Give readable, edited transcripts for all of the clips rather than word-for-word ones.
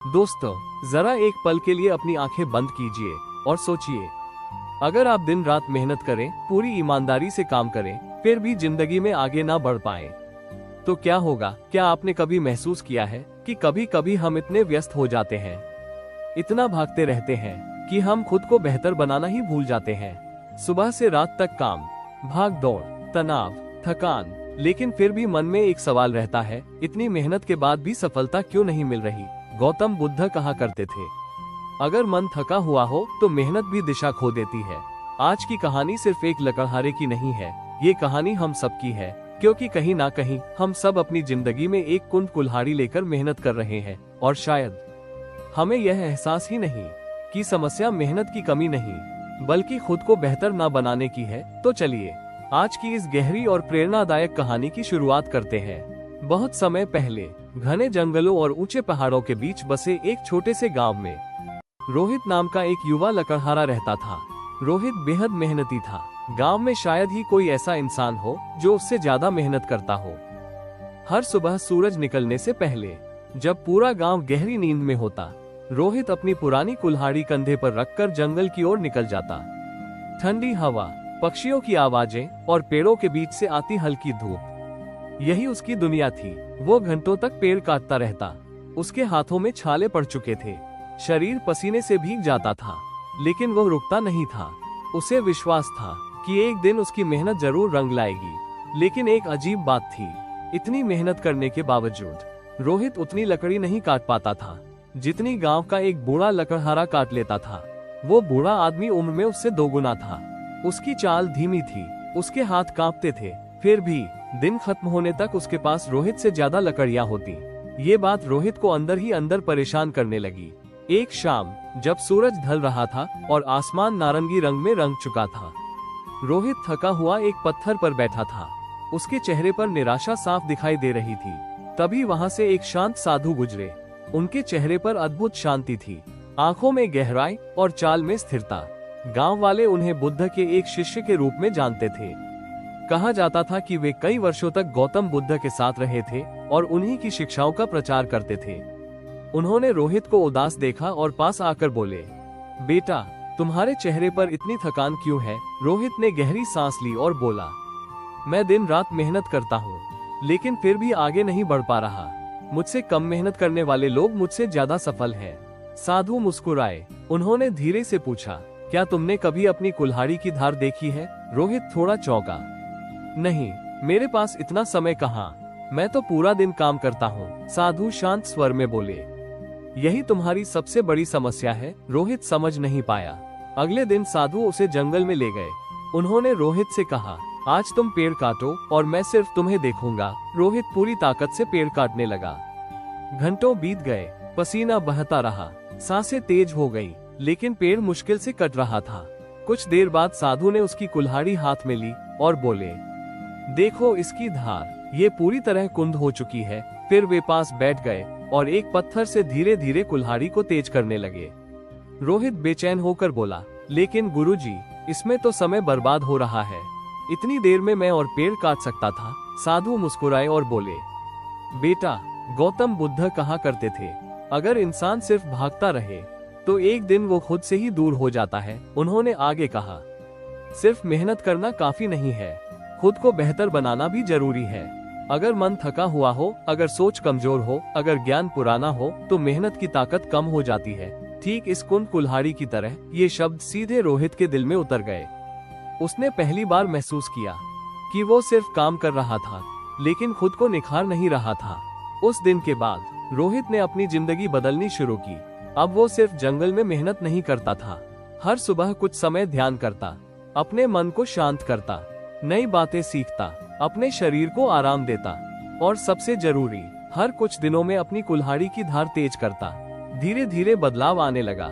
दोस्तों, जरा एक पल के लिए अपनी आंखें बंद कीजिए और सोचिए, अगर आप दिन रात मेहनत करें, पूरी ईमानदारी से काम करें, फिर भी जिंदगी में आगे ना बढ़ पाए, तो क्या होगा? क्या आपने कभी महसूस किया है कि कभी कभी हम इतने व्यस्त हो जाते हैं, इतना भागते रहते हैं कि हम खुद को बेहतर बनाना ही भूल जाते हैं। सुबह से रात तक काम, भाग दौड़, तनाव, थकान, लेकिन फिर भी मन में एक सवाल रहता है, इतनी मेहनत के बाद भी सफलता क्यों नहीं मिल रही? गौतम बुद्ध कहा करते थे, अगर मन थका हुआ हो तो मेहनत भी दिशा खो देती है। आज की कहानी सिर्फ एक लकड़हारे की नहीं है, ये कहानी हम सबकी है, क्योंकि कहीं ना कहीं हम सब अपनी जिंदगी में एक कुंद कुल्हाड़ी लेकर मेहनत कर रहे हैं, और शायद हमें यह एहसास ही नहीं कि समस्या मेहनत की कमी नहीं, बल्कि खुद को बेहतर ना बनाने की है। तो चलिए आज की इस गहरी और प्रेरणादायक कहानी की शुरुआत करते हैं। बहुत समय पहले घने जंगलों और ऊंचे पहाड़ों के बीच बसे एक छोटे से गांव में रोहित नाम का एक युवा लकड़हारा रहता था। रोहित बेहद मेहनती था। गांव में शायद ही कोई ऐसा इंसान हो जो उससे ज्यादा मेहनत करता हो। हर सुबह सूरज निकलने से पहले, जब पूरा गांव गहरी नींद में होता, रोहित अपनी पुरानी कुल्हाड़ी कंधे पर रखकर जंगल की ओर निकल जाता। ठंडी हवा, पक्षियों की आवाजें और पेड़ों के बीच से आती हल्की धूप, यही उसकी दुनिया थी। वो घंटों तक पेड़ काटता रहता। उसके हाथों में छाले पड़ चुके थे, शरीर पसीने से भीग जाता था, लेकिन वो रुकता नहीं था। उसे विश्वास था कि एक दिन उसकी मेहनत जरूर रंग लाएगी। लेकिन एक अजीब बात थी, इतनी मेहनत करने के बावजूद रोहित उतनी लकड़ी नहीं काट पाता था जितनी गांव का एक बूढ़ा लकड़हारा काट लेता था। वो बूढ़ा आदमी उम्र में उससे दोगुना था। उसकी चाल धीमी थी, उसके हाथ कांपते थे, फिर भी दिन खत्म होने तक उसके पास रोहित से ज्यादा लकड़ियां होती। ये बात रोहित को अंदर ही अंदर परेशान करने लगी। एक शाम जब सूरज ढल रहा था और आसमान नारंगी रंग में रंग चुका था, रोहित थका हुआ एक पत्थर पर बैठा था। उसके चेहरे पर निराशा साफ दिखाई दे रही थी। तभी वहां से एक शांत साधु गुजरे। उनके चेहरे पर अद्भुत शांति थी, आंखों में गहराई और चाल में स्थिरता। गांव वाले उन्हें बुद्ध के एक शिष्य के रूप में जानते थे। कहा जाता था कि वे कई वर्षों तक गौतम बुद्ध के साथ रहे थे और उन्हीं की शिक्षाओं का प्रचार करते थे। उन्होंने रोहित को उदास देखा और पास आकर बोले, बेटा, तुम्हारे चेहरे पर इतनी थकान क्यों है? रोहित ने गहरी सांस ली और बोला, मैं दिन रात मेहनत करता हूँ, लेकिन फिर भी आगे नहीं बढ़ पा रहा। मुझसे कम मेहनत करने वाले लोग मुझसे ज्यादा सफल हैं। साधु मुस्कुराए। उन्होंने धीरे से पूछा, क्या तुमने कभी अपनी कुल्हाड़ी की धार देखी है? रोहित थोड़ा चौंका। नहीं, मेरे पास इतना समय कहाँ, मैं तो पूरा दिन काम करता हूँ, साधु शांत स्वर में बोले। यही तुम्हारी सबसे बड़ी समस्या है, रोहित समझ नहीं पाया। अगले दिन साधु उसे जंगल में ले गए। उन्होंने रोहित से कहा, आज तुम पेड़ काटो और मैं सिर्फ तुम्हें देखूंगा। रोहित पूरी ताकत से पेड़ काटने लगा। घंटों बीत गए, पसीना बहता रहा, सांसें तेज हो गई, लेकिन पेड़ मुश्किल से कट रहा था। कुछ देर बाद साधु ने उसकी कुल्हाड़ी हाथ में ली और बोले, देखो इसकी धार, ये पूरी तरह कुंद हो चुकी है। फिर वे पास बैठ गए और एक पत्थर से धीरे धीरे कुल्हाड़ी को तेज करने लगे। रोहित बेचैन होकर बोला, लेकिन गुरुजी, इसमें तो समय बर्बाद हो रहा है। इतनी देर में मैं और पेड़ काट सकता था। साधु मुस्कुराए और बोले, बेटा, गौतम बुद्ध कहा करते थे, अगर इंसान सिर्फ भागता रहे तो एक दिन वो खुद से ही दूर हो जाता है। उन्होंने आगे कहा, सिर्फ मेहनत करना काफी नहीं है, खुद को बेहतर बनाना भी जरूरी है। अगर मन थका हुआ हो, अगर सोच कमजोर हो, अगर ज्ञान पुराना हो, तो मेहनत की ताकत कम हो जाती है। ठीक इस कुंद कुल्हाड़ी की तरह ये शब्द सीधे रोहित के दिल में उतर गए। उसने पहली बार महसूस किया कि वो सिर्फ काम कर रहा था, लेकिन खुद को निखार नहीं रहा था। उस दिन के बाद रोहित ने अपनी जिंदगी बदलनी शुरू की। अब वो सिर्फ जंगल में मेहनत नहीं करता था, हर सुबह कुछ समय ध्यान करता, अपने मन को शांत करता, नई बातें सीखता, अपने शरीर को आराम देता, और सबसे जरूरी, हर कुछ दिनों में अपनी कुल्हाड़ी की धार तेज करता। धीरे धीरे बदलाव आने लगा।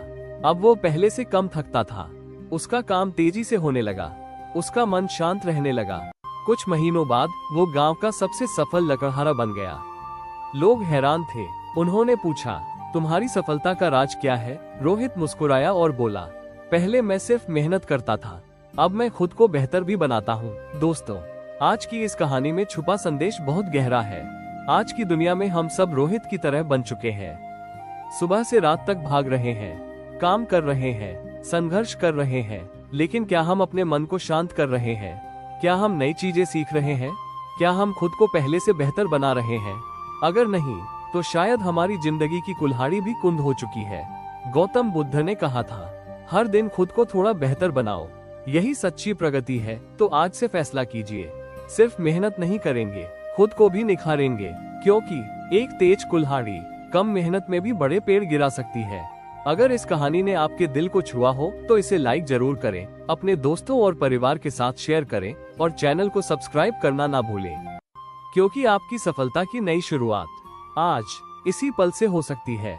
अब वो पहले से कम थकता था, उसका काम तेजी से होने लगा, उसका मन शांत रहने लगा। कुछ महीनों बाद वो गांव का सबसे सफल लकड़हारा बन गया। लोग हैरान थे। उन्होंने पूछा, तुम्हारी सफलता का राज क्या है? रोहित मुस्कुराया और बोला, पहले मैं सिर्फ मेहनत करता था, अब मैं खुद को बेहतर भी बनाता हूँ। दोस्तों, आज की इस कहानी में छुपा संदेश बहुत गहरा है। आज की दुनिया में हम सब रोहित की तरह बन चुके हैं। सुबह से रात तक भाग रहे हैं, काम कर रहे हैं, संघर्ष कर रहे हैं, लेकिन क्या हम अपने मन को शांत कर रहे हैं? क्या हम नई चीजें सीख रहे हैं? क्या हम खुद को पहले से बेहतर बना रहे हैं? अगर नहीं, तो शायद हमारी जिंदगी की कुल्हाड़ी भी कुंद हो चुकी है। गौतम बुद्ध ने कहा था, हर दिन खुद को थोड़ा बेहतर बनाओ, यही सच्ची प्रगति है। तो आज से फैसला कीजिए, सिर्फ मेहनत नहीं करेंगे, खुद को भी निखारेंगे, क्योंकि एक तेज कुल्हाड़ी कम मेहनत में भी बड़े पेड़ गिरा सकती है। अगर इस कहानी ने आपके दिल को छुआ हो तो इसे लाइक जरूर करें, अपने दोस्तों और परिवार के साथ शेयर करें और चैनल को सब्सक्राइब करना ना भूलें, क्योंकि आपकी सफलता की नई शुरुआत आज इसी पल से हो सकती है।